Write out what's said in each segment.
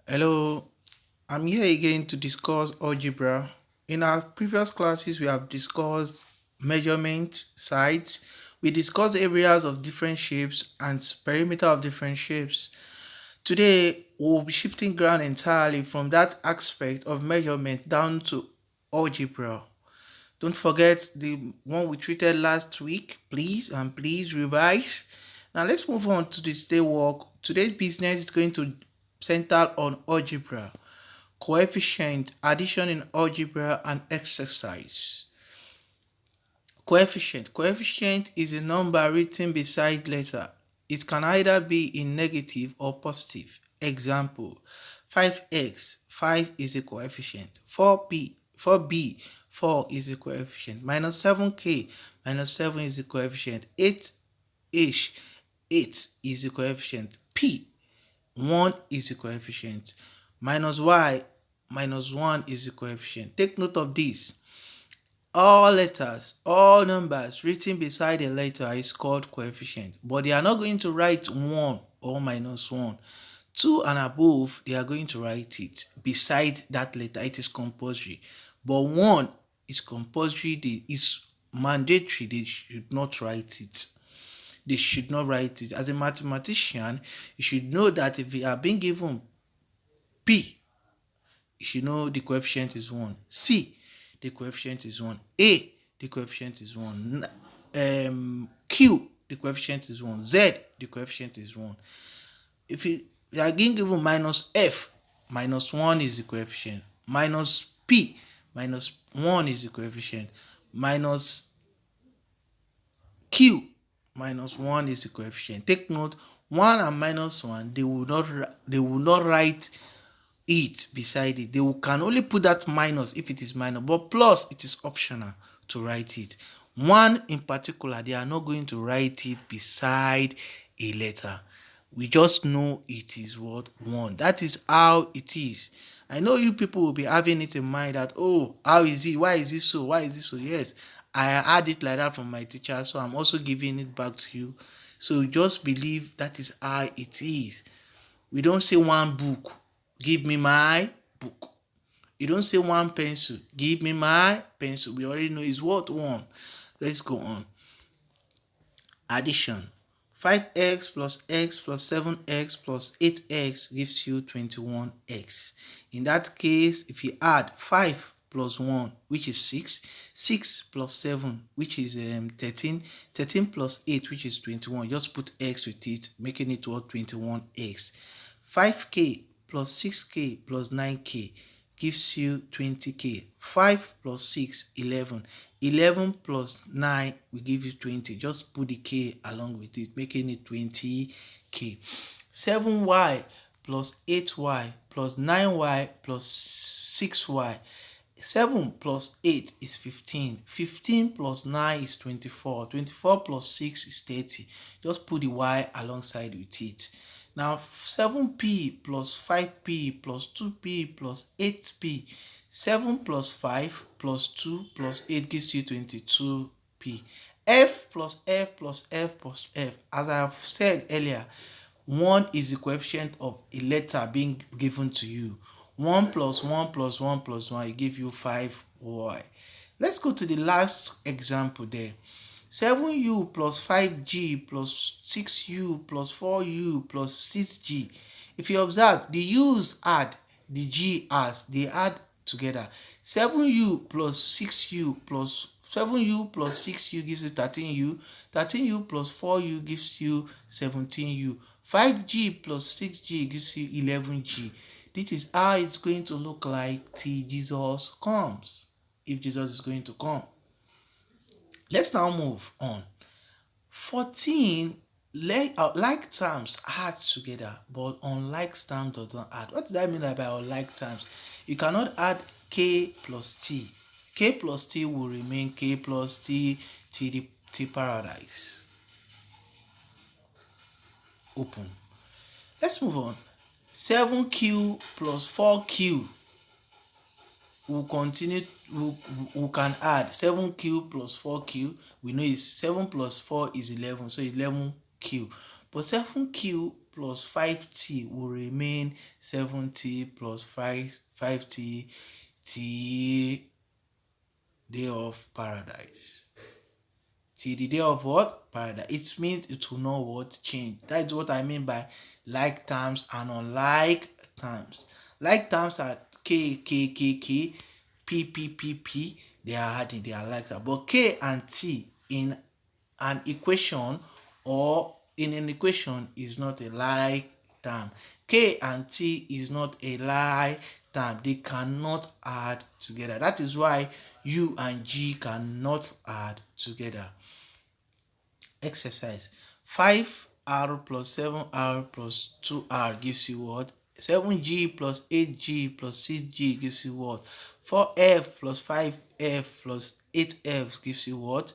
Hello, I'm here again to discuss algebra. In our previous classes, we have discussed measurement, sides. We discussed areas of different shapes and perimeter of different shapes. Today, we'll be shifting ground entirely from that aspect of measurement down to algebra. Don't forget the one we treated last week, please, and please revise. Now, let's move on to this day work. Today's business is going to center on algebra, coefficient, addition in algebra, and exercise. Coefficient is a number written beside letter. It can either be in negative or positive. Example: 5x, 5 is a coefficient. 4b, 4 is a coefficient. Minus 7k, minus 7 is a coefficient. 8h, 8 is a coefficient. 1 is a coefficient. Minus y, minus 1 is a coefficient. Take note of this. All letters, all numbers written beside a letter is called coefficient, but they are not going to write 1 or minus 1. 2 and above, they are going to write it beside that letter. It is compulsory. But 1 is compulsory, it's mandatory, they should not write it. They should not write it. As a mathematician, you should know that if you are being given P, you should know the coefficient is 1. C, the coefficient is 1. A, the coefficient is 1. Q, the coefficient is 1. Z, the coefficient is 1. If you are being given minus F, minus 1 is the coefficient. Minus P, minus 1 is the coefficient. Minus Q, minus 1 is the coefficient. Take note, 1 and minus 1, they will not write it beside it. They can only put that minus if it is minus, but plus it is optional to write it. 1 in particular, they are not going to write it beside a letter. We just know it is what 1. That is how it is. I know you people will be having it in mind that, oh, how is it? Why is it so? Why is it so? Yes, I had it like that from my teacher, so I'm also giving it back to you. So just believe that is how it is. We don't say one book, give me my book. You don't say one pencil, give me my pencil. We already know it's what 1. Let's go on. Addition. 5x plus 7x plus 8x gives you 21x. In that case, if you add 5 plus 1, which is 6, 6 plus 7, which is 13, 13 plus 8, which is 21, just put x with it, making it what 21x. 5k plus 6k plus 9k gives you 20k. 5 plus 6, 11. 11 plus 9 will give you 20. Just put the k along with it, making it 20k. 7y plus 8y plus 9y plus 6y. 7 plus 8 is 15. 15 plus 9 is 24. 24 plus 6 is 30. Just put the y alongside with it. Now 7p plus 5p plus 2p plus 8p. 7 plus 5 plus 2 plus 8 gives you 22p. F plus F plus F plus F. As I have said earlier, 1 is the coefficient of a letter being given to you. 1 plus 1 plus 1 plus 1 will give you 5y. Let's go to the last example there. 7u plus 5g plus 6u plus 4u plus 6g. If you observe, the u's add, the g adds, they add together. 7u plus 6u plus 7u plus 6u gives you 13u. 13u plus 4u gives you 17u. 5g plus 6g gives you 11g. This is how it's going to look like till Jesus comes, if Jesus is going to come. Let's now move on. 14 like terms add together, but unlike terms does not add. What did I mean by unlike terms? You cannot add k plus t. K plus t will remain k plus t till the paradise. Open. Let's move on. 7q plus 4q will continue. We can add 7q plus 4q. We know is 7 plus 4 is 11, so 11q. But 7q plus 5t will remain 7t plus 5t till day of paradise. Till the day of what? Paradise. It means it will not what? Change. That is what I mean by like terms and unlike terms. Like terms are k, k, k, k, p, p, p, p. They are adding, they are like that. But k and t in an equation or in an equation is not a like term. K and T is not a like term. They cannot add together. That is why U and G cannot add together. Exercise 5r plus 7r plus 2r gives you what? 7g plus 8g plus 6g gives you what? 4f plus 5f plus 8f gives you what?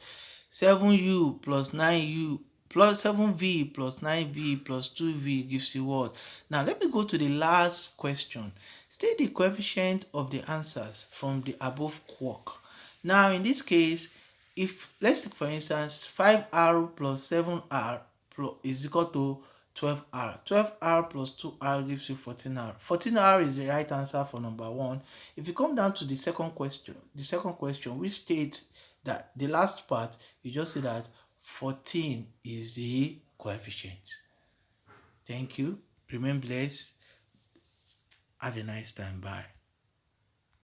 7u plus 9u plus 7v plus 9v plus 2v gives you what? Now let me go to the last question. State the coefficient of the answers from the above quark. Now in this case, if let's take for instance 5r plus 7r is equal to 12r. 12r plus 2r gives you 14r. 14r is the right answer for number 1. If you come down to the second question which states that the last part, you just say that 14 is the coefficient. Thank you. Remain blessed. Have a nice time. Bye.